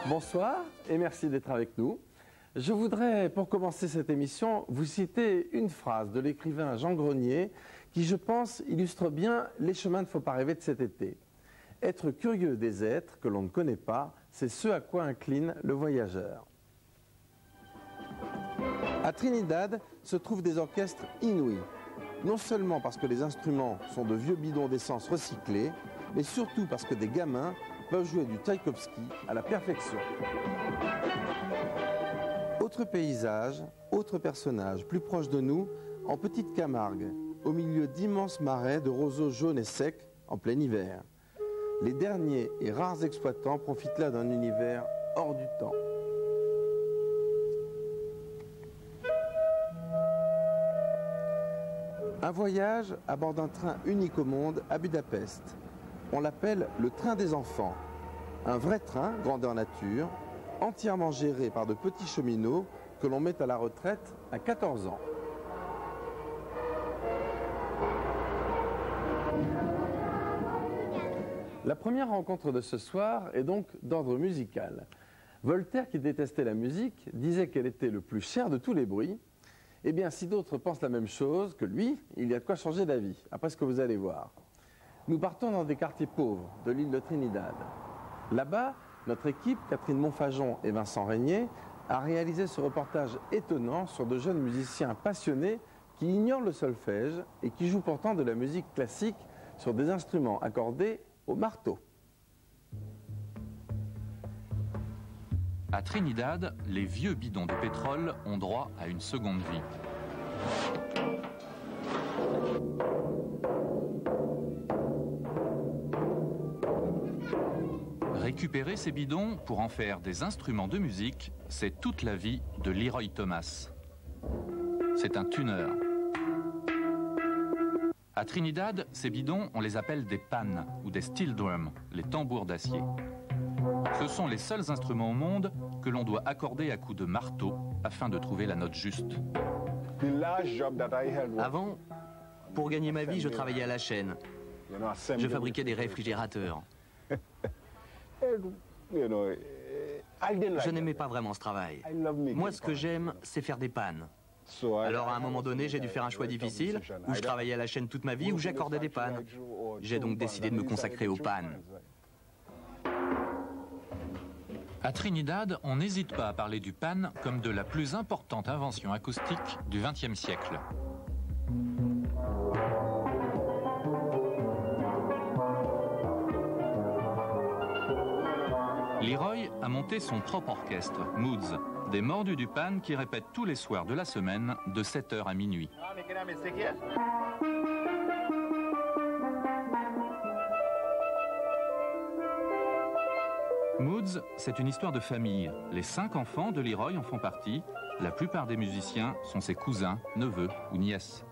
Bonsoir et merci d'être avec nous. Je voudrais, pour commencer cette émission, vous citer une phrase de l'écrivain Jean Grenier qui, je pense, illustre bien les chemins de Faut pas rêver de cet été. Être curieux des êtres que l'on ne connaît pas, c'est ce à quoi incline le voyageur. À Trinidad se trouvent des orchestres inouïs. Non seulement parce que les instruments sont de vieux bidons d'essence recyclés, mais surtout parce que des gamins peuvent jouer du Tchaïkovski à la perfection. Autre paysage, autre personnage, plus proche de nous, en petite Camargue, au milieu d'immenses marais de roseaux jaunes et secs en plein hiver. Les derniers et rares exploitants profitent là d'un univers hors du temps. Un voyage à bord d'un train unique au monde à Budapest. On l'appelle le train des enfants. Un vrai train, grandeur nature, entièrement géré par de petits cheminots que l'on met à la retraite à 14 ans. La première rencontre de ce soir est donc d'ordre musical. Voltaire, qui détestait la musique, disait qu'elle était le plus cher de tous les bruits. Eh bien, si d'autres pensent la même chose que lui, il y a de quoi changer d'avis, après ce que vous allez voir. Nous partons dans des quartiers pauvres de l'île de Trinidad. Là-bas, notre équipe, Catherine Monfajon et Vincent Régnier, a réalisé ce reportage étonnant sur de jeunes musiciens passionnés qui ignorent le solfège et qui jouent pourtant de la musique classique sur des instruments accordés au marteau. À Trinidad, les vieux bidons de pétrole ont droit à une seconde vie. Récupérer ces bidons pour en faire des instruments de musique, c'est toute la vie de Leroy Thomas. C'est un tuner. À Trinidad, ces bidons, on les appelle des pannes ou des steel drums, les tambours d'acier. Ce sont les seuls instruments au monde que l'on doit accorder à coups de marteau afin de trouver la note juste. Avant, pour gagner ma vie, je travaillais à la chaîne. Je fabriquais des réfrigérateurs. Je n'aimais pas vraiment ce travail. Moi, ce que j'aime, c'est faire des pannes. Alors, à un moment donné, j'ai dû faire un choix difficile, où je travaillais à la chaîne toute ma vie, où j'accordais des pannes. J'ai donc décidé de me consacrer aux pannes. À Trinidad, on n'hésite pas à parler du pan comme de la plus importante invention acoustique du XXe siècle. Leroy a monté son propre orchestre, Moods, des mordus du pan qui répètent tous les soirs de la semaine de 7h à minuit. Moods, c'est une histoire de famille. Les 5 enfants de Leroy en font partie. La plupart des musiciens sont ses cousins, neveux ou nièces.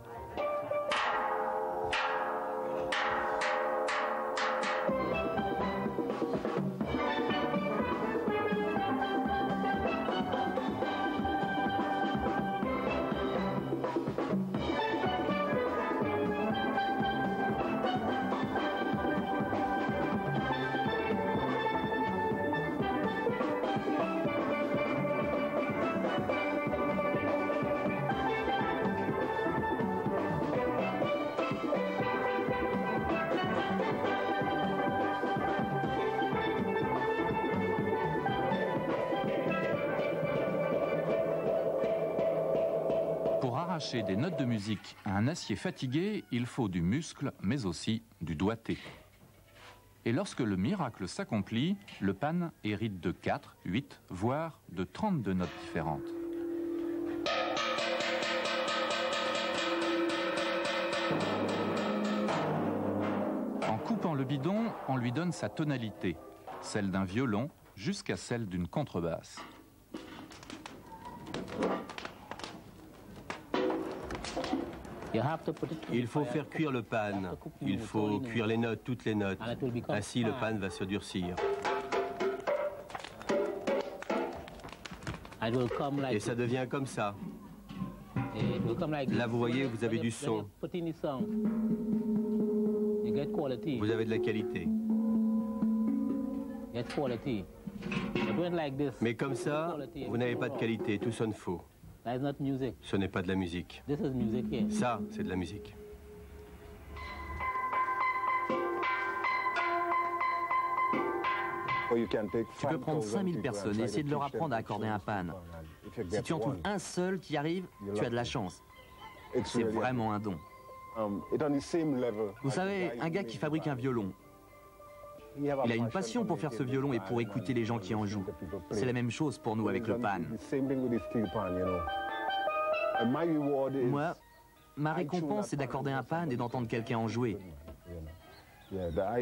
Des notes de musique à un acier fatigué, il faut du muscle, mais aussi du doigté. Et lorsque le miracle s'accomplit, le pan hérite de 4, 8, voire de 32 notes différentes. En coupant le bidon, on lui donne sa tonalité, celle d'un violon jusqu'à celle d'une contrebasse. Il faut faire cuire le pan. Il faut cuire les notes, toutes les notes. Ainsi, le pan va se durcir. Et ça devient comme ça. Là, vous voyez, vous avez du son. Vous avez de la qualité. Mais comme ça, vous n'avez pas de qualité, tout sonne faux. Ce n'est pas de la musique. Ça, c'est de la musique. Tu peux prendre 5000 personnes et essayer de leur apprendre à accorder un pan. Si tu en trouves un seul qui arrive, tu as de la chance. C'est vraiment un don. Vous savez, un gars qui fabrique un violon, il a une passion pour faire ce violon et pour écouter les gens qui en jouent. C'est la même chose pour nous avec le pan. Moi, ma récompense, c'est d'accorder un pan et d'entendre quelqu'un en jouer.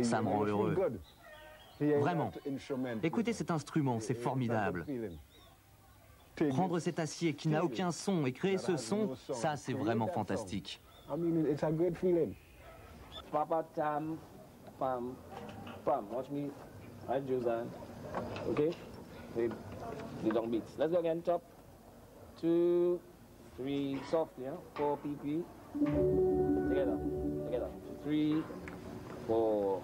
Ça me rend heureux. Vraiment. Écoutez cet instrument, c'est formidable. Prendre cet acier qui n'a aucun son et créer ce son, ça, c'est vraiment fantastique. Papa, Tam, Pam, Pam, watch me. Right, Josan. Okay? The long beats. Let's go again. Top. 2, 3, softly, huh? 4 PP. Together. Together. 3, 4.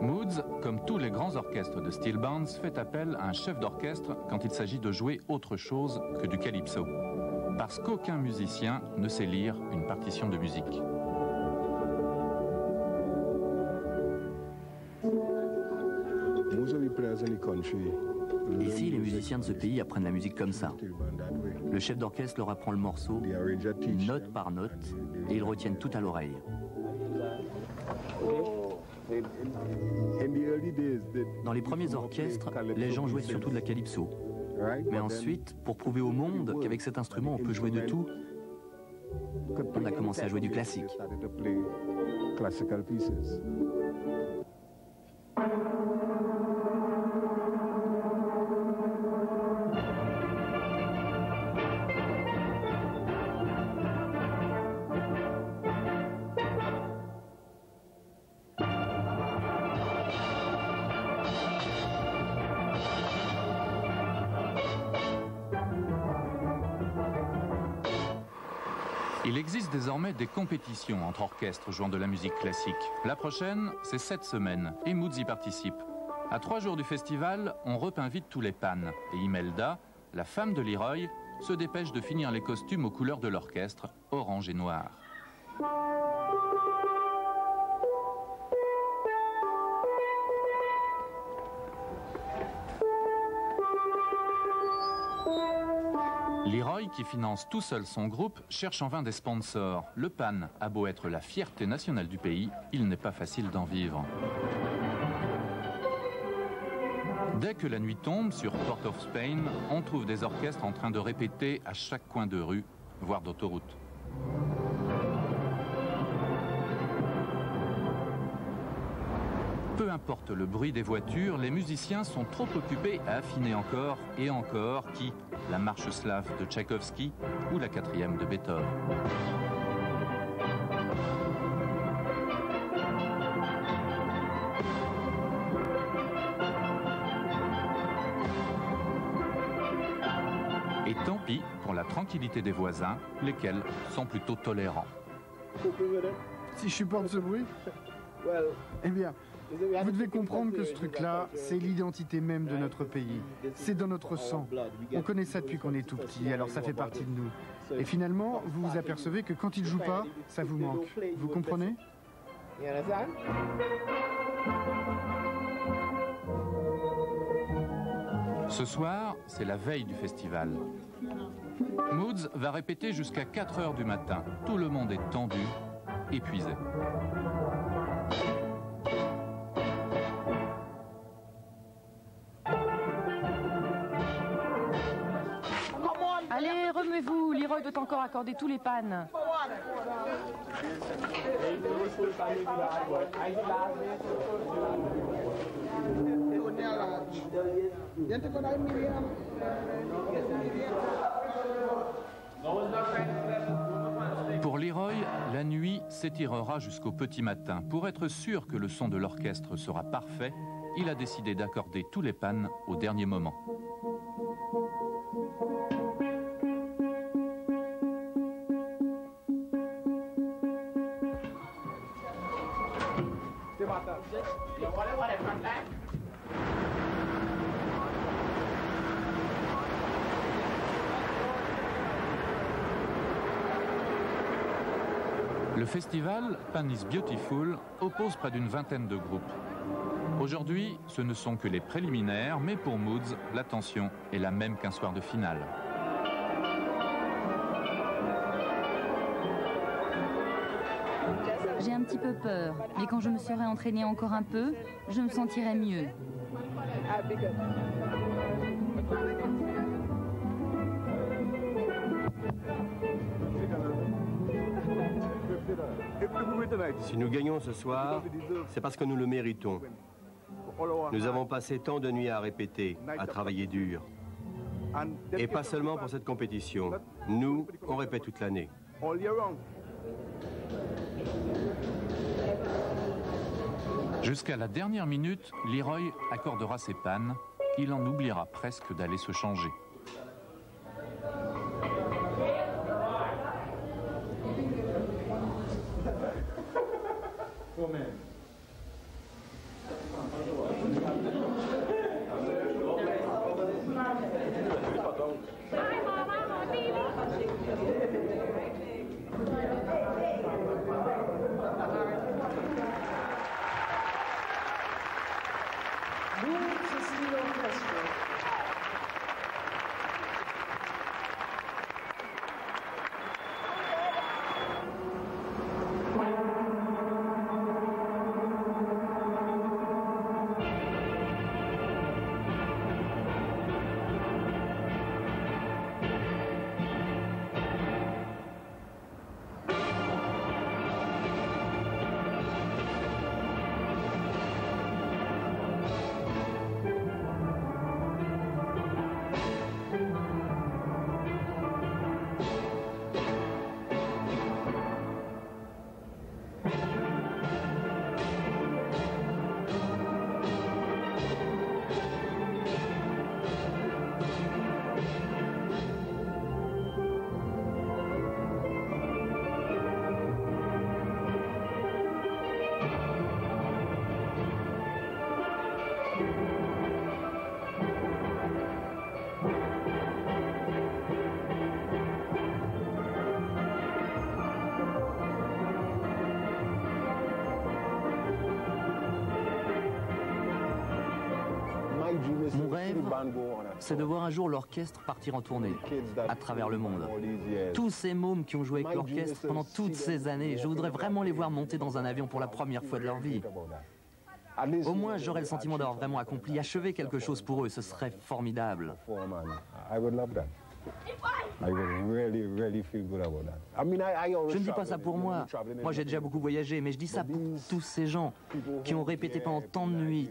Moods, comme tous les grands orchestres de steel bands, fait appel à un chef d'orchestre quand il s'agit de jouer autre chose que du calypso. Parce qu'aucun musicien ne sait lire une partition de musique. Ici, les musiciens de ce pays apprennent la musique comme ça. Le chef d'orchestre leur apprend le morceau, note par note, et ils retiennent tout à l'oreille. Dans les premiers orchestres, les gens jouaient surtout de la calypso. Mais ensuite, pour prouver au monde qu'avec cet instrument on peut jouer de tout, on a commencé à jouer du classique. Il existe désormais des compétitions entre orchestres jouant de la musique classique. La prochaine, c'est cette semaine, et Moods y participe. À 3 jours du festival, on repeint vite tous les pannes. Et Imelda, la femme de Leroy, se dépêche de finir les costumes aux couleurs de l'orchestre, orange et noir. Leroy, qui finance tout seul son groupe, cherche en vain des sponsors. Le pan a beau être la fierté nationale du pays, il n'est pas facile d'en vivre. Dès que la nuit tombe sur Port of Spain, on trouve des orchestres en train de répéter à chaque coin de rue, voire d'autoroute. Peu importe le bruit des voitures, les musiciens sont trop occupés à affiner encore et encore qui, la marche slave de Tchaïkovski ou la 4e de Beethoven. Et tant pis pour la tranquillité des voisins, lesquels sont plutôt tolérants. Si je supporte ce bruit, eh bien, vous devez comprendre que ce truc-là, c'est l'identité même de notre pays. C'est dans notre sang. On connaît ça depuis qu'on est tout petit, alors ça fait partie de nous. Et finalement, vous vous apercevez que quand il joue pas, ça vous manque. Vous comprenez ? Ce soir, c'est la veille du festival. Moods va répéter jusqu'à 4 heures du matin. Tout le monde est tendu, épuisé. Allez, remuez-vous, Leroy doit encore accorder tous les pannes. Pour Leroy, la nuit s'étirera jusqu'au petit matin. Pour être sûr que le son de l'orchestre sera parfait, il a décidé d'accorder tous les pannes au dernier moment. Le festival Pan is Beautiful oppose près d'une vingtaine de groupes. Aujourd'hui, ce ne sont que les préliminaires, mais pour Moods, la tension est la même qu'un soir de finale. J'ai un petit peu peur, mais quand je me serai entraînée encore un peu, je me sentirai mieux. Si nous gagnons ce soir, c'est parce que nous le méritons. Nous avons passé tant de nuits à répéter, à travailler dur. Et pas seulement pour cette compétition. Nous, on répète toute l'année. Jusqu'à la dernière minute, Leroy accordera ses pannes. Il en oubliera presque d'aller se changer. Mon rêve, c'est de voir un jour l'orchestre partir en tournée à travers le monde. Tous ces mômes qui ont joué avec l'orchestre pendant toutes ces années, je voudrais vraiment les voir monter dans un avion pour la première fois de leur vie. Au moins, j'aurais le sentiment d'avoir vraiment accompli, achevé quelque chose pour eux. Ce serait formidable. Je ne dis pas ça pour moi. Moi, j'ai déjà beaucoup voyagé, mais je dis ça pour tous ces gens qui ont répété pendant tant de nuits,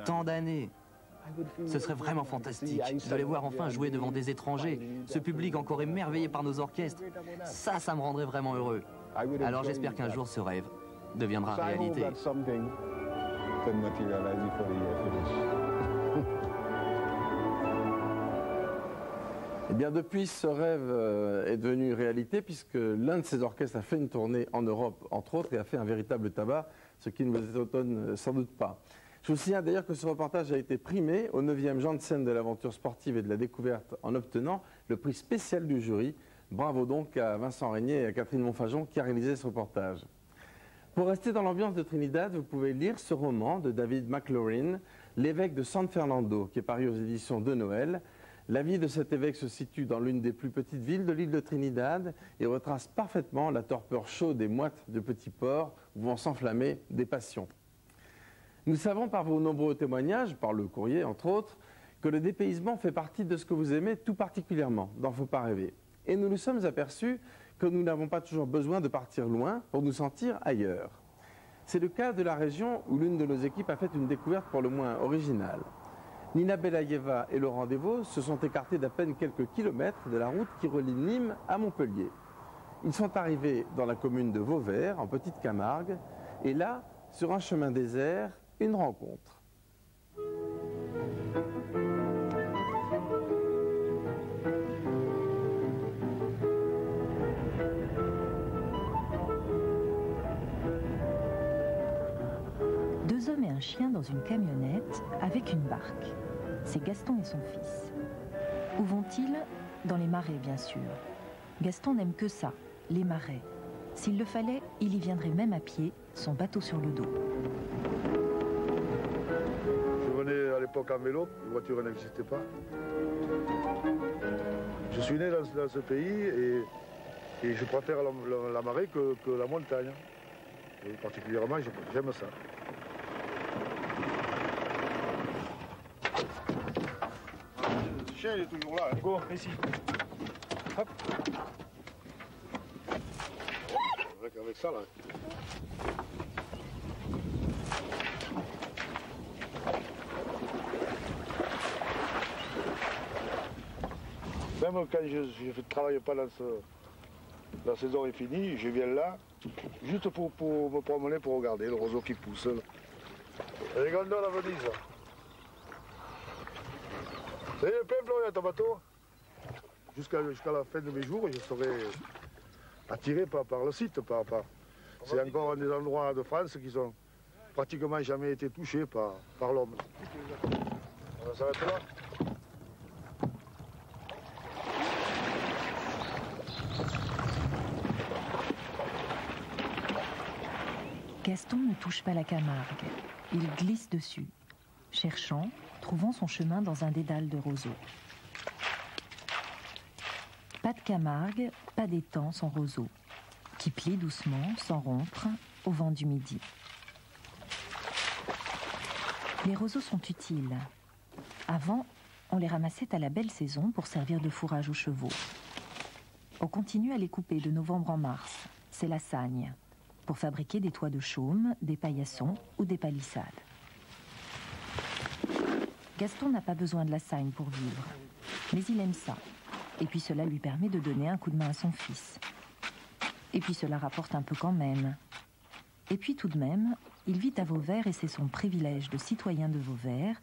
tant d'années. Ce serait vraiment fantastique de les voir enfin jouer devant des étrangers. Ce public encore émerveillé par nos orchestres. Ça me rendrait vraiment heureux. Alors j'espère qu'un jour ce rêve deviendra réalité. Eh bien, depuis, ce rêve est devenu réalité puisque l'un de ces orchestres a fait une tournée en Europe, entre autres, et a fait un véritable tabac, ce qui ne vous étonne sans doute pas. Je vous signale d'ailleurs que ce reportage a été primé au 9e Janssen de l'aventure sportive et de la découverte en obtenant le prix spécial du jury. Bravo donc à Vincent Régnier et à Catherine Monfajon qui a réalisé ce reportage. Pour rester dans l'ambiance de Trinidad, vous pouvez lire ce roman de David McLaurin, L'évêque de San Fernando, qui est paru aux éditions de Noël. La vie de cet évêque se situe dans l'une des plus petites villes de l'île de Trinidad et retrace parfaitement la torpeur chaude des moites de petits ports où vont s'enflammer des passions. Nous savons par vos nombreux témoignages, par le courrier entre autres, que le dépaysement fait partie de ce que vous aimez tout particulièrement dans Faut pas rêver. Et nous nous sommes aperçus que nous n'avons pas toujours besoin de partir loin pour nous sentir ailleurs. C'est le cas de la région où l'une de nos équipes a fait une découverte pour le moins originale. Nina Belayeva et Laurent Devaux se sont écartés d'à peine quelques kilomètres de la route qui relie Nîmes à Montpellier. Ils sont arrivés dans la commune de Vauvert, en Petite Camargue, et là, sur un chemin désert, une rencontre. chien dans une camionnette avec une barque. C'est Gaston et son fils. Où vont-ils? Dans les marais, bien sûr. Gaston n'aime que ça, les marais. S'il le fallait, il y viendrait même à pied, son bateau sur le dos. Je venais à l'époque en vélo, les voitures n'existaient pas. Je suis né dans ce pays et je préfère la marée que la montagne. Et particulièrement, j'aime ça. Le chien, il est toujours là. Hein. Go, ici. Hop. Avec ça, là. Même quand je ne travaille pas la saison est finie, je viens là, juste pour me promener, pour regarder le roseau qui pousse. Là. Les gondoles à Venise. Ça y est, plein Florian, ton bateau. Jusqu'à la fin de mes jours, je serai attiré par le site. C'est encore un des endroits de France qui sont pratiquement jamais été touchés par l'homme. On va s'arrêter là. Gaston ne touche pas la Camargue. Il glisse dessus, cherchant, trouvant son chemin dans un dédale de roseaux. Pas de Camargue, pas d'étang sans roseaux, qui plie doucement, sans rompre, au vent du midi. Les roseaux sont utiles. Avant, on les ramassait à la belle saison pour servir de fourrage aux chevaux. On continue à les couper de novembre en mars. C'est la sagne, pour fabriquer des toits de chaume, des paillassons ou des palissades. Gaston n'a pas besoin de la sagne pour vivre, mais il aime ça. Et puis cela lui permet de donner un coup de main à son fils. Et puis cela rapporte un peu quand même. Et puis tout de même, il vit à Vauvert et c'est son privilège de citoyen de Vauvert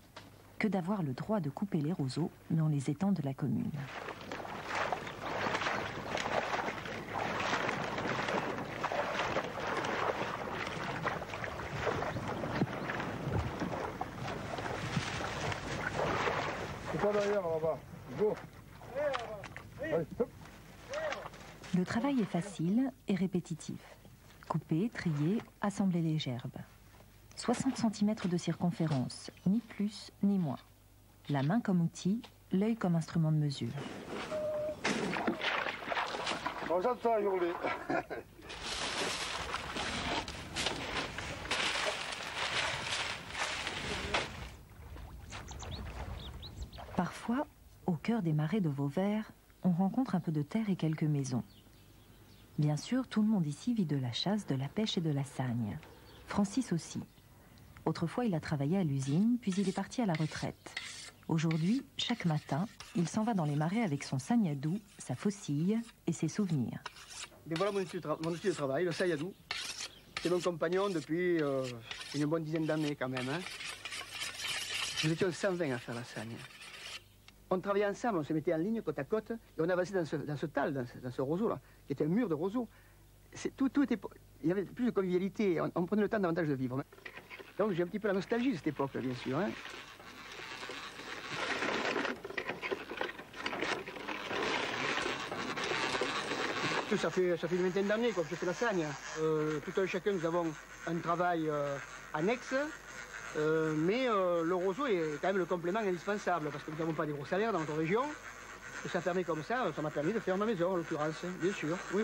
que d'avoir le droit de couper les roseaux dans les étangs de la commune. C'est pas derrière là-bas. Go. Allez, hop. Le travail est facile et répétitif. Couper, trier, assembler les gerbes. 60 cm de circonférence, ni plus ni moins. La main comme outil, l'œil comme instrument de mesure. On s'entend hurler. Parfois, au cœur des marais de Vauvert, on rencontre un peu de terre et quelques maisons. Bien sûr, tout le monde ici vit de la chasse, de la pêche et de la sagne. Francis aussi. Autrefois, il a travaillé à l'usine, puis il est parti à la retraite. Aujourd'hui, chaque matin, il s'en va dans les marais avec son sagnadou, sa faucille et ses souvenirs. Et voilà mon outil de travail, le sagnadou. C'est mon compagnon depuis une bonne dizaine d'années quand même. Hein. Nous étions 120 à faire la sagne. On travaillait ensemble, on se mettait en ligne côte à côte et on avançait dans ce tal, dans ce roseau-là, qui était un mur de roseaux. Tout était... Il y avait plus de convivialité, on prenait le temps davantage de vivre. Donc j'ai un petit peu la nostalgie de cette époque, bien sûr. Hein. Ça fait une vingtaine d'années que je fais la sagne. Tout un chacun, nous avons un travail annexe. Mais le roseau est quand même le complément indispensable parce que nous n'avons pas des gros salaires dans notre région. Et ça permet comme ça m'a permis de faire ma maison en l'occurrence, bien sûr, oui,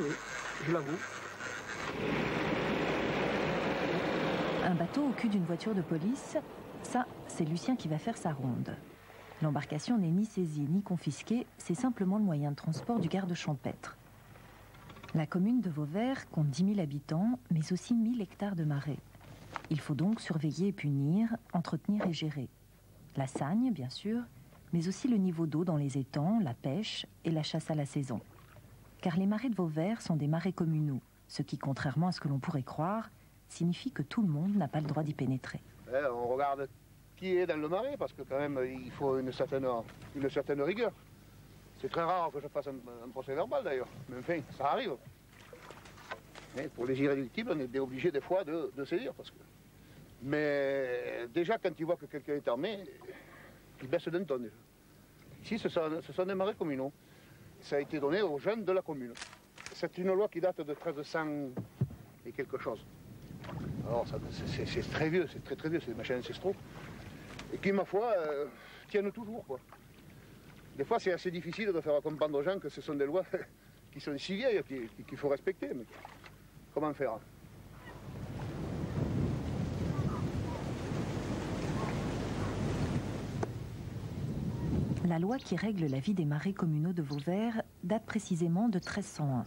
je l'avoue. Un bateau au cul d'une voiture de police, ça, c'est Lucien qui va faire sa ronde. L'embarcation n'est ni saisie ni confisquée, c'est simplement le moyen de transport du garde champêtre. La commune de Vauvert compte 10 000 habitants, mais aussi 1000 hectares de marais. Il faut donc surveiller et punir, entretenir et gérer. La sagne, bien sûr, mais aussi le niveau d'eau dans les étangs, la pêche et la chasse à la saison. Car les marais de Vauvert sont des marais communaux, ce qui, contrairement à ce que l'on pourrait croire, signifie que tout le monde n'a pas le droit d'y pénétrer. On regarde qui est dans le marais, parce que quand même, il faut une certaine rigueur. C'est très rare que je fasse un procès verbal d'ailleurs, mais enfin, ça arrive. Mais pour les irréductibles, on est obligé des fois de saisir, parce que Mais déjà, quand ils voient que quelqu'un est armé, ils baissent d'un ton. Ici, ce sont des marais communaux. Ça a été donné aux jeunes de la commune. C'est une loi qui date de 1300 et quelque chose. Alors, c'est très vieux, c'est très vieux, c'est des machins ancestraux. Et qui, ma foi, tiennent toujours, quoi. Des fois, c'est assez difficile de faire comprendre aux gens que ce sont des lois qui sont si vieilles qu'il faut respecter. Mais comment faire? La loi qui règle la vie des marais communaux de Vauvert date précisément de 1301.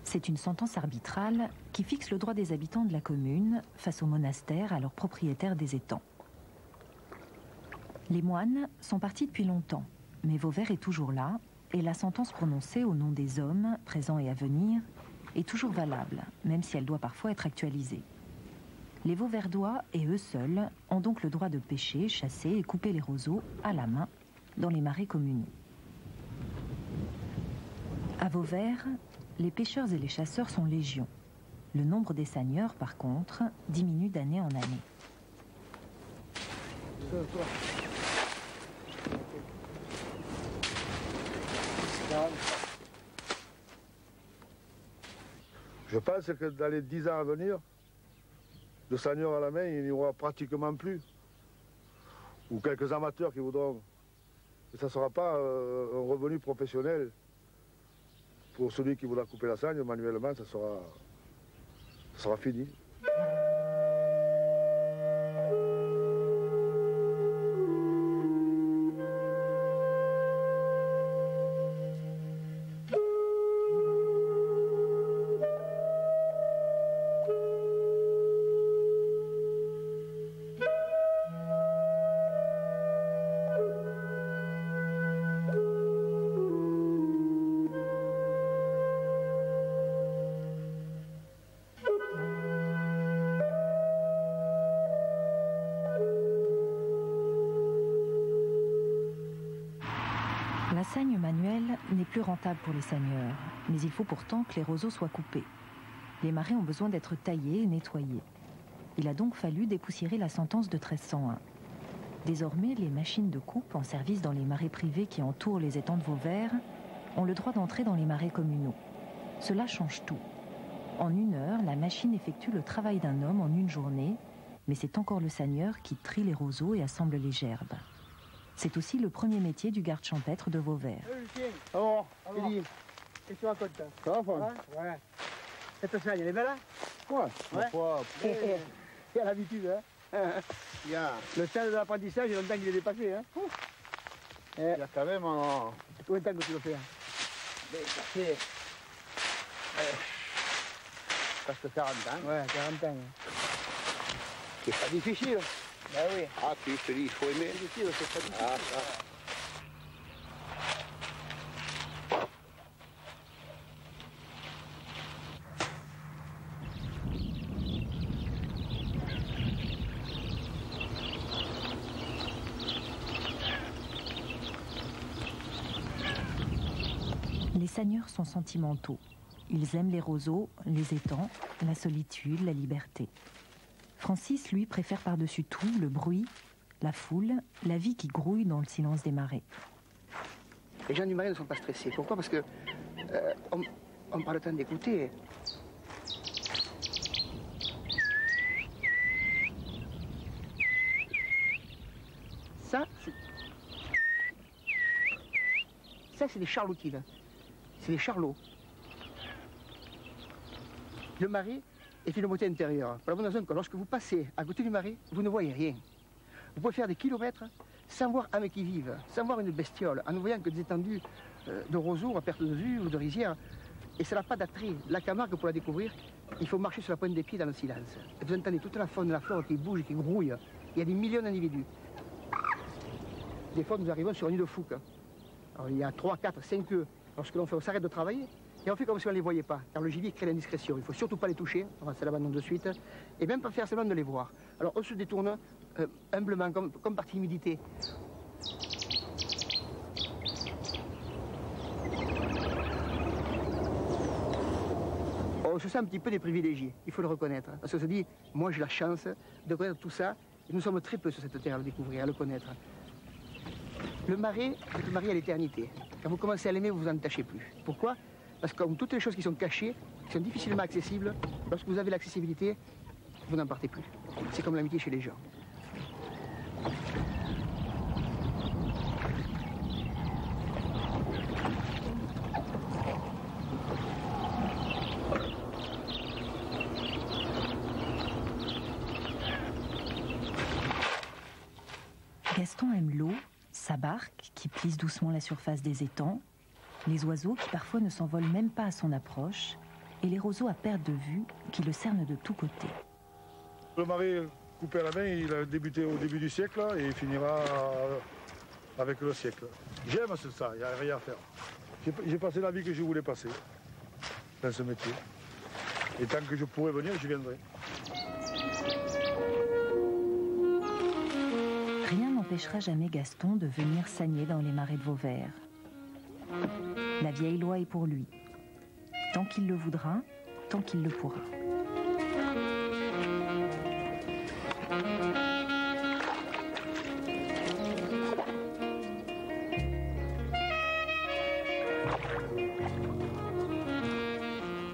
C'est une sentence arbitrale qui fixe le droit des habitants de la commune face aux monastères, à leurs propriétaires des étangs. Les moines sont partis depuis longtemps, mais Vauvert est toujours là, et la sentence prononcée au nom des hommes, présents et à venir, est toujours valable, même si elle doit parfois être actualisée. Les Vauverdois, et eux seuls, ont donc le droit de pêcher, chasser et couper les roseaux à la main dans les marais communaux. À Vauvert, les pêcheurs et les chasseurs sont légion. Le nombre des seigneurs, par contre, diminue d'année en année. Je pense que dans les 10 ans à venir, de seigneurs à la main, il n'y aura pratiquement plus. Ou quelques amateurs qui voudront. Mais ça ne sera pas un revenu professionnel. Pour celui qui voudra couper la saigne, manuellement, ça sera fini. La saigne manuelle n'est plus rentable pour les seigneurs, mais il faut pourtant que les roseaux soient coupés. Les marais ont besoin d'être taillés et nettoyés. Il a donc fallu dépoussiérer la sentence de 1301. Désormais, les machines de coupe en service dans les marais privés qui entourent les étangs de Vauvert ont le droit d'entrer dans les marais communaux. Cela change tout. En 1 heure, la machine effectue le travail d'un homme en 1 journée, mais c'est encore le seigneur qui trie les roseaux et assemble les gerbes. C'est aussi le premier métier du garde champêtre de Vauvert. Alors, Eddie, qu'est-ce que tu racontes? Ça va, Franck? Ouais. Cette saigne, elle est belle, hein? Ouais. Il a l'habitude, hein? Le stade de l'apprentissage, il y a longtemps qu'il est dépassé, hein? Il y a quand même un... Combien de temps que tu le fais? Mais ça fait... presque 40 ans. Ouais, 40 ans. C'est pas difficile. Ben oui. Ah, tu te dis, il faut aimer. C'est difficile, c'est pas difficile. Ah, ça. Les seigneurs sont sentimentaux. Ils aiment les roseaux, les étangs, la solitude, la liberté. Francis, lui, préfère par-dessus tout le bruit, la foule, la vie qui grouille dans le silence des marais. Les gens du marais ne sont pas stressés. Pourquoi? Parce que on prend le temps d'écouter. Ça, c'est des charloutiles. C'est des charlots. Le marais est une beauté intérieure. Pour la bonne raison que lorsque vous passez à côté du marais, vous ne voyez rien. Vous pouvez faire des kilomètres sans voir âmes qui vivent, sans voir une bestiole, en ne voyant que des étendues de roseaux à perte de vue ou de rizières. Et ça n'a pas d'attrait. La Camargue, pour la découvrir, il faut marcher sur la pointe des pieds dans le silence. Et vous entendez toute la faune et la flore qui bouge et qui grouille. Il y a des millions d'individus. Des fois, nous arrivons sur un nid de fouques. Alors, il y a 3, 4, 5 œufs. Lorsque l'on s'arrête de travailler, et on fait comme si on ne les voyait pas, car le gibier crée l'indiscrétion. Il ne faut surtout pas les toucher, on va se l'abandonner de suite, et même pas faire semblant de les voir. Alors on se détourne humblement, comme par timidité. On se se sent un petit peu des privilégiés, il faut le reconnaître. Parce qu'on se dit, moi j'ai la chance de connaître tout ça, et nous sommes très peu sur cette terre à le découvrir, à le connaître. Le marais est le marais à l'éternité. Quand vous commencez à l'aimer, vous vous en détachez plus. Pourquoi? Parce que comme toutes les choses qui sont cachées, qui sont difficilement accessibles, lorsque vous avez l'accessibilité, vous n'en partez plus. C'est comme l'amitié chez les gens. Gaston aime l'eau, sa barque qui plisse doucement la surface des étangs, les oiseaux qui parfois ne s'envolent même pas à son approche, et les roseaux à perte de vue qui le cernent de tous côtés. Le marais coupé à la main, il a débuté au début du siècle et il finira avec le siècle. J'aime ça, il n'y a rien à faire. J'ai passé la vie que je voulais passer dans ce métier. Et tant que je pourrai venir, je viendrai. Rien n'empêchera jamais Gaston de venir s'agner dans les marais de Vauvert. La vieille loi est pour lui. Tant qu'il le voudra, tant qu'il le pourra.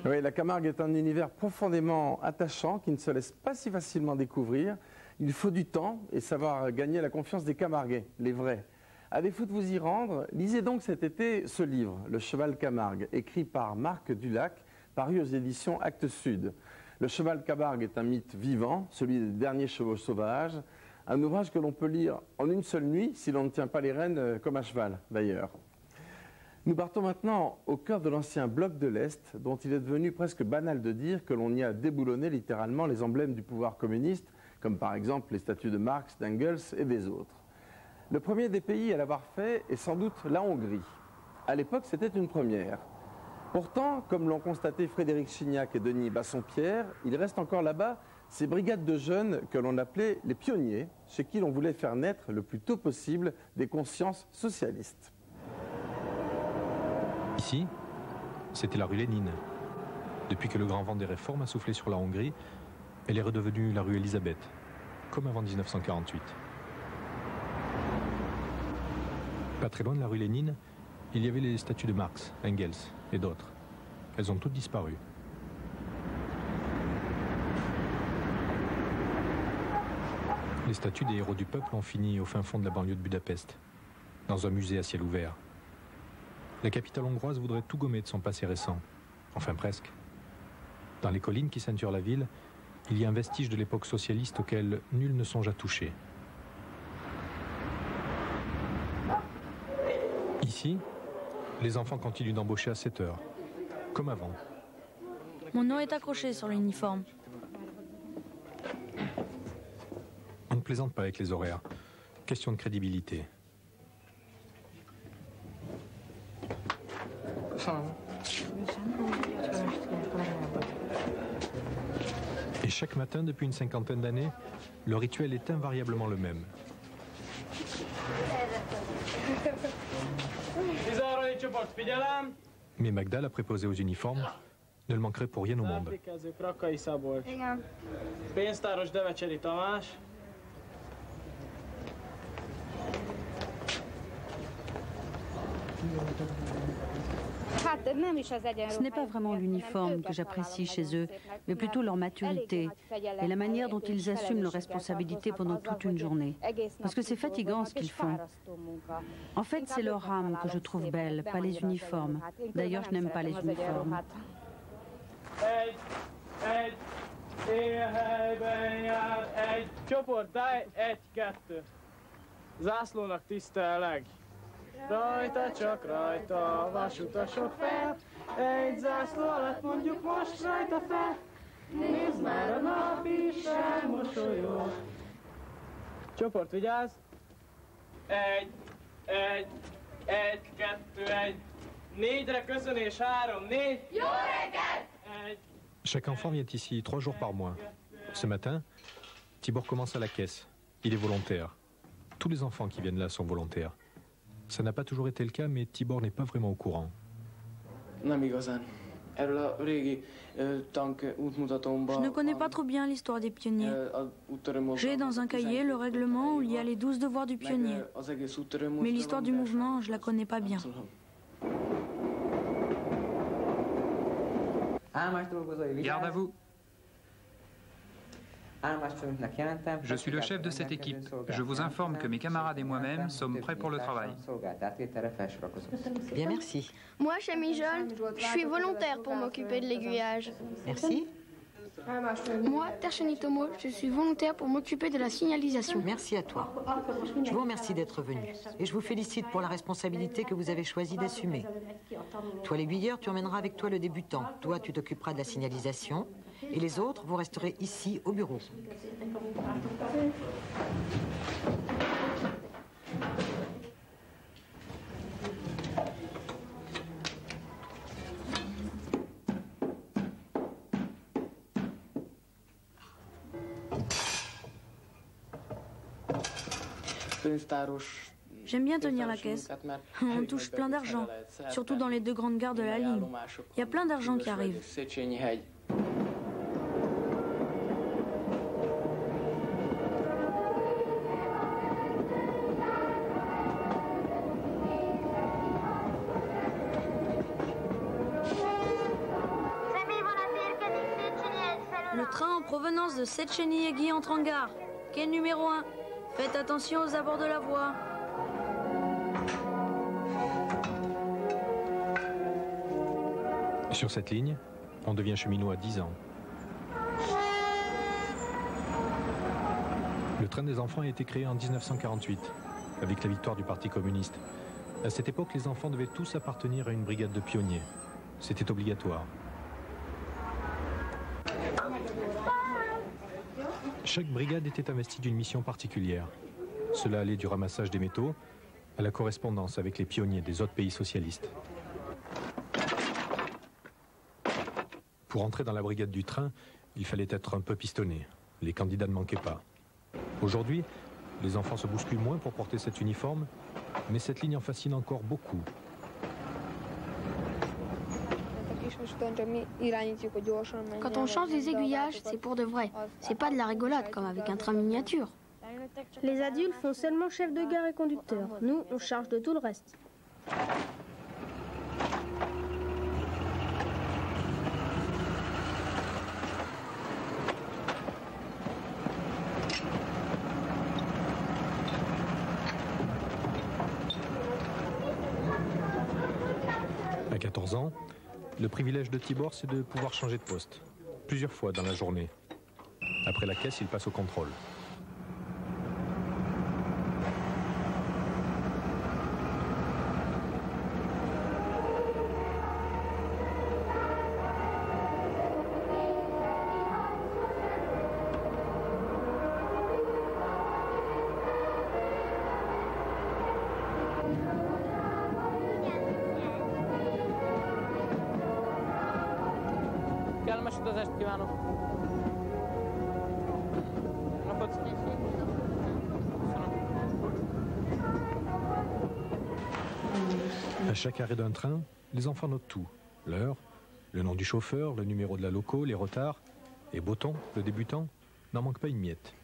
Oui, la Camargue est un univers profondément attachant qui ne se laisse pas si facilement découvrir. Il faut du temps et savoir gagner la confiance des Camarguais, les vrais. À défaut de vous y rendre, lisez donc cet été ce livre, Le Cheval Camargue, écrit par Marc Dulac, paru aux éditions Actes Sud. Le Cheval Camargue est un mythe vivant, celui des derniers chevaux sauvages, un ouvrage que l'on peut lire en une seule nuit si l'on ne tient pas les rênes comme à cheval d'ailleurs. Nous partons maintenant au cœur de l'ancien bloc de l'Est, dont il est devenu presque banal de dire que l'on y a déboulonné littéralement les emblèmes du pouvoir communiste, comme par exemple les statues de Marx, d'Engels et des autres. Le premier des pays à l'avoir fait est sans doute la Hongrie. À l'époque, c'était une première. Pourtant, comme l'ont constaté Frédéric Chignac et Denis Bassompierre, il reste encore là-bas ces brigades de jeunes que l'on appelait les pionniers, chez qui l'on voulait faire naître le plus tôt possible des consciences socialistes. Ici, c'était la rue Lénine. Depuis que le grand vent des réformes a soufflé sur la Hongrie, elle est redevenue la rue Elisabeth, comme avant 1948. Pas très loin de la rue Lénine, il y avait les statues de Marx, Engels et d'autres. Elles ont toutes disparu. Les statues des héros du peuple ont fini au fin fond de la banlieue de Budapest, dans un musée à ciel ouvert. La capitale hongroise voudrait tout gommer de son passé récent. Enfin presque. Dans les collines qui ceinturent la ville, il y a un vestige de l'époque socialiste auquel nul ne songe à toucher. Ici, les enfants continuent d'embaucher à 7 heures, comme avant. Mon nom est accroché sur l'uniforme. On ne plaisante pas avec les horaires. Question de crédibilité. Et chaque matin, depuis une cinquantaine d'années, le rituel est invariablement le même. Mais Magda, la préposée aux uniformes, ne le manquerait pour rien au monde. Ce n'est pas vraiment l'uniforme que j'apprécie chez eux, mais plutôt leur maturité et la manière dont ils assument leurs responsabilités pendant toute une journée. Parce que c'est fatigant ce qu'ils font. En fait, c'est leur âme que je trouve belle, pas les uniformes. D'ailleurs, je n'aime pas les uniformes. Rajta, csak rajta, vasutasok fel, egy zászló alatt mondjuk most rajta fel, nézd már a nap is elmosolyog. Csoport, vigyázz! Egy, kettő, egy, négyre köszönés, 3, 4. Jó reggelt! Chaque enfant vient ici 3 jours par mois. Ce matin, Tibor commence à la caisse. Il est volontaire. Tous les enfants qui viennent là sont volontaires. Ça n'a pas toujours été le cas, mais Tibor n'est pas vraiment au courant. Nem igazán. Je ne connais pas trop bien l'histoire des pionniers. J'ai dans un cahier le règlement où il y a les 12 devoirs du pionnier. Mais l'histoire du mouvement, je la connais pas bien. Garde à vous. Je suis le chef de cette équipe. Je vous informe que mes camarades et moi-même sommes prêts pour le travail. Bien, merci. Moi, chez Mijol, je suis volontaire pour m'occuper de l'aiguillage. Merci. Moi, Terchenitomo, je suis volontaire pour m'occuper de la signalisation. Merci à toi. Je vous remercie d'être venu. Et je vous félicite pour la responsabilité que vous avez choisi d'assumer. Toi, l'aiguilleur, tu emmèneras avec toi le débutant. Toi, tu t'occuperas de la signalisation. Et les autres, vous resterez ici, au bureau. J'aime bien tenir la caisse. On touche plein d'argent, surtout dans les 2 grandes gares de la ligne. Il y a plein d'argent qui arrive. Le train en provenance de Széchenyi entre en gare. Quai numéro 1. Faites attention aux abords de la voie. Sur cette ligne, on devient cheminot à 10 ans. Le train des enfants a été créé en 1948, avec la victoire du Parti communiste. À cette époque, les enfants devaient tous appartenir à une brigade de pionniers. C'était obligatoire. Chaque brigade était investie d'une mission particulière. Cela allait du ramassage des métaux à la correspondance avec les pionniers des autres pays socialistes. Pour entrer dans la brigade du train, il fallait être un peu pistonné. Les candidats ne manquaient pas. Aujourd'hui, les enfants se bousculent moins pour porter cet uniforme, mais cette ligne en fascine encore beaucoup. Quand on change les aiguillages, c'est pour de vrai. C'est pas de la rigolade comme avec un train miniature. Les adultes font seulement chef de gare et conducteur. Nous, on charge de tout le reste. À 14 ans, le privilège de Tibor, c'est de pouvoir changer de poste, plusieurs fois dans la journée. Après la caisse, il passe au contrôle. À chaque arrêt d'un train, les enfants notent tout. L'heure, le nom du chauffeur, le numéro de la loco, les retards. Et Boton, le débutant, n'en manque pas une miette.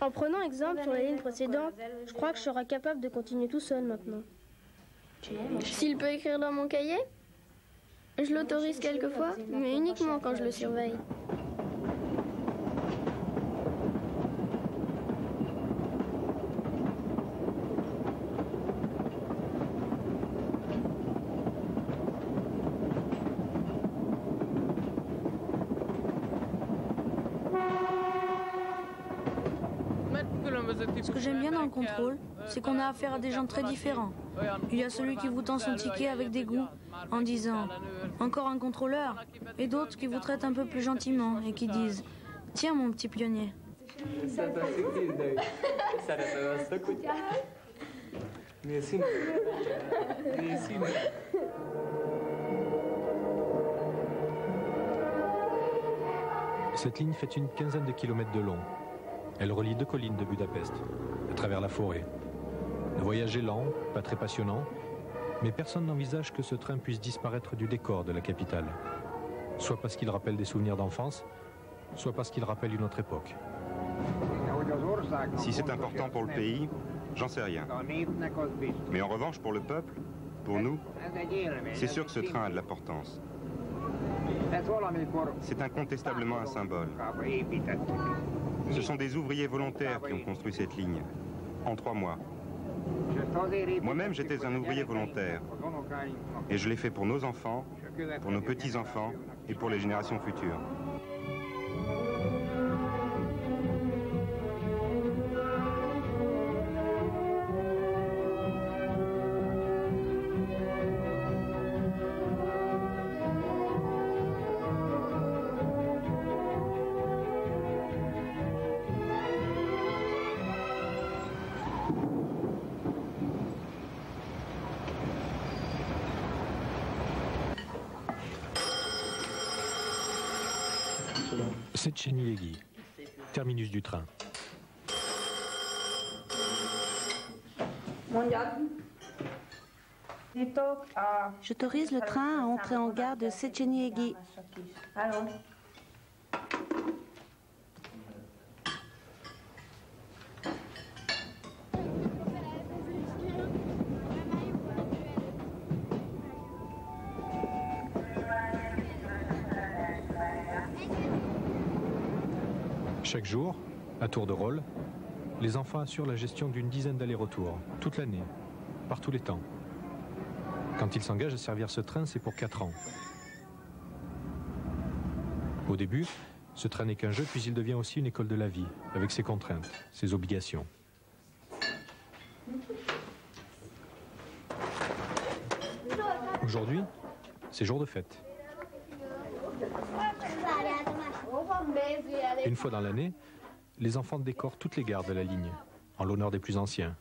En prenant exemple sur la ligne précédente, je crois que je serai capable de continuer tout seul maintenant. S'il peut écrire dans mon cahier, je l'autorise quelquefois, mais uniquement quand je le surveille. Ce que j'aime bien dans le contrôle, c'est qu'on a affaire à des gens très différents. Il y a celui qui vous tend son ticket avec dégoût en disant « encore un contrôleur » et d'autres qui vous traitent un peu plus gentiment et qui disent « tiens mon petit pionnier ». Cette ligne fait une quinzaine de kilomètres de long. Elle relie 2 collines de Budapest, à travers la forêt. Le voyage est lent, pas très passionnant, mais personne n'envisage que ce train puisse disparaître du décor de la capitale. Soit parce qu'il rappelle des souvenirs d'enfance, soit parce qu'il rappelle une autre époque. Si c'est important pour le pays, j'en sais rien. Mais en revanche, pour le peuple, pour nous, c'est sûr que ce train a de l'importance. C'est incontestablement un symbole. Ce sont des ouvriers volontaires qui ont construit cette ligne, en 3 mois. Moi-même, j'étais un ouvrier volontaire. Et je l'ai fait pour nos enfants, pour nos petits-enfants et pour les générations futures. Széchenyi-Légui, terminus du train. J'autorise le train à entrer en gare de Széchenyi-Légui. Chaque jour, à tour de rôle, les enfants assurent la gestion d'une dizaine d'allers-retours, toute l'année, par tous les temps. Quand ils s'engagent à servir ce train, c'est pour 4 ans. Au début, ce train n'est qu'un jeu, puis il devient aussi une école de la vie, avec ses contraintes, ses obligations. Aujourd'hui, c'est jour de fête. Une fois dans l'année, les enfants décorent toutes les gares de la ligne, en l'honneur des plus anciens.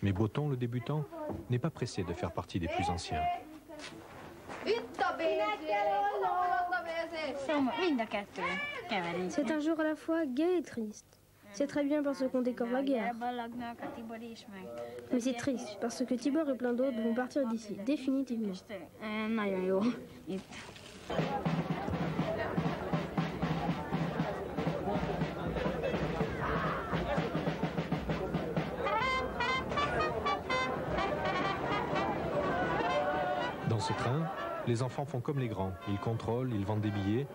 Mais Boton, le débutant, n'est pas pressé de faire partie des plus anciens. C'est un jour à la fois gai et triste. C'est très bien parce qu'on décore la guerre. Mais c'est triste parce que Tibor et plein d'autres vont partir d'ici, définitivement. Dans ce train, les enfants font comme les grands. Ils contrôlent, ils vendent des billets,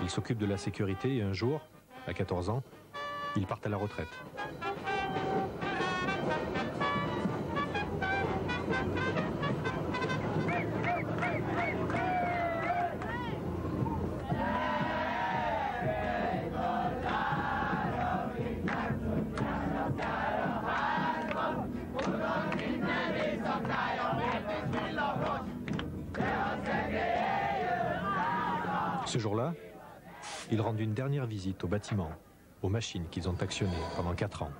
ils s'occupent de la sécurité et un jour, à 14 ans, ils partent à la retraite. Ce jour-là, ils rendent une dernière visite au bâtiment, aux machines qu'ils ont actionnées pendant 4 ans.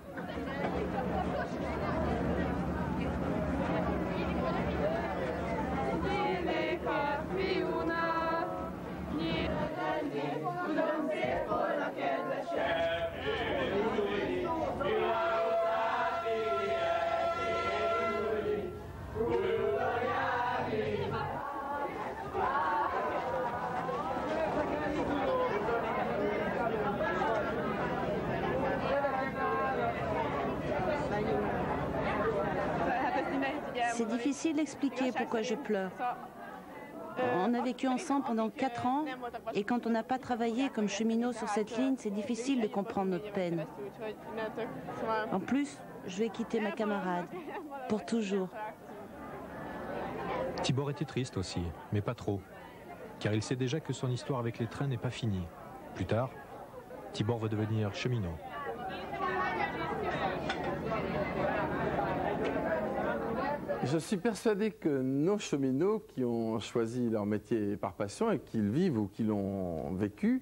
C'est difficile d'expliquer pourquoi je pleure. On a vécu ensemble pendant 4 ans et quand on n'a pas travaillé comme cheminot sur cette ligne, c'est difficile de comprendre notre peine. En plus, je vais quitter ma camarade, pour toujours. Tibor était triste aussi, mais pas trop, car il sait déjà que son histoire avec les trains n'est pas finie. Plus tard, Tibor veut devenir cheminot. Je suis persuadé que nos cheminots qui ont choisi leur métier par passion et qui le vivent ou qui l'ont vécu,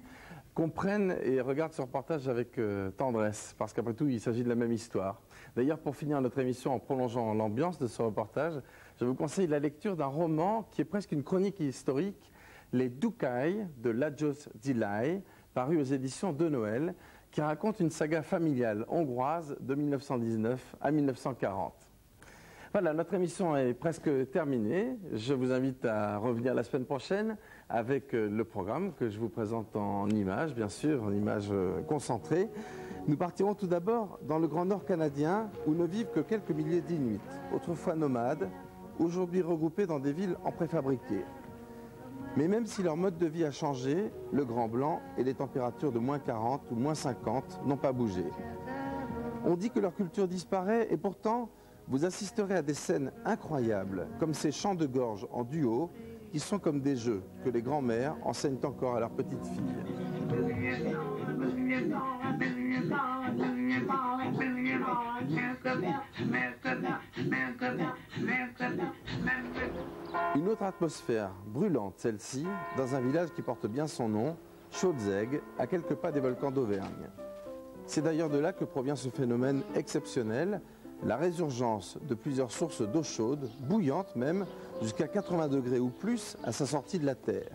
comprennent et regardent ce reportage avec tendresse, parce qu'après tout, il s'agit de la même histoire. D'ailleurs, pour finir notre émission en prolongeant l'ambiance de ce reportage, je vous conseille la lecture d'un roman qui est presque une chronique historique, Les Doukai de Lajos Dzilai, paru aux éditions de Noël, qui raconte une saga familiale hongroise de 1919 à 1940. Voilà, notre émission est presque terminée. Je vous invite à revenir la semaine prochaine avec le programme que je vous présente en images, bien sûr, en images concentrées. Nous partirons tout d'abord dans le Grand Nord canadien où ne vivent que quelques milliers d'Inuits, autrefois nomades, aujourd'hui regroupés dans des villes en préfabriqué. Mais même si leur mode de vie a changé, le Grand Blanc et les températures de moins 40 ou moins 50 n'ont pas bougé. On dit que leur culture disparaît et pourtant, vous assisterez à des scènes incroyables, comme ces chants de gorge en duo, qui sont comme des jeux que les grands-mères enseignent encore à leurs petites filles. Une autre atmosphère, brûlante celle-ci, dans un village qui porte bien son nom, Chaudzeg, à quelques pas des volcans d'Auvergne. C'est d'ailleurs de là que provient ce phénomène exceptionnel, la résurgence de plusieurs sources d'eau chaude, bouillante même, jusqu'à 80 degrés ou plus à sa sortie de la terre.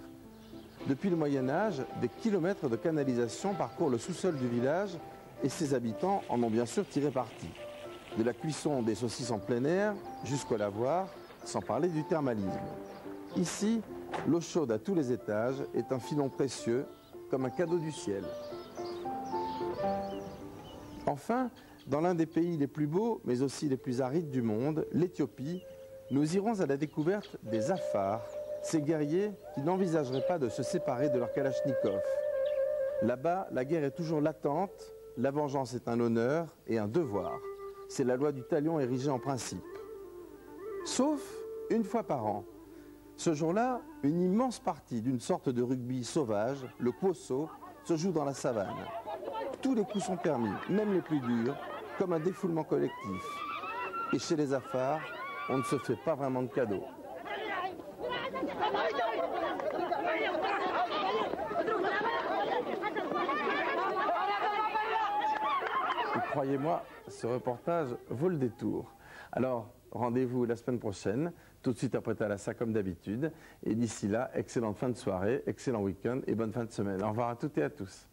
Depuis le Moyen-Âge, des kilomètres de canalisation parcourent le sous-sol du village et ses habitants en ont bien sûr tiré parti. De la cuisson des saucisses en plein air jusqu'au lavoir, sans parler du thermalisme. Ici, l'eau chaude à tous les étages est un filon précieux, comme un cadeau du ciel. Enfin, dans l'un des pays les plus beaux, mais aussi les plus arides du monde, l'Éthiopie, nous irons à la découverte des Afars, ces guerriers qui n'envisageraient pas de se séparer de leur Kalachnikov. Là-bas, la guerre est toujours latente, la vengeance est un honneur et un devoir. C'est la loi du talion érigée en principe. Sauf une fois par an. Ce jour-là, une immense partie d'une sorte de rugby sauvage, le Kwosso, se joue dans la savane. Tous les coups sont permis, même les plus durs, comme un défoulement collectif. Et chez les Afars, on ne se fait pas vraiment de cadeaux. Et croyez-moi, ce reportage vaut le détour. Alors, rendez-vous la semaine prochaine, tout de suite après Thalassa comme d'habitude. Et d'ici là, excellente fin de soirée, excellent week-end et bonne fin de semaine. Au revoir à toutes et à tous.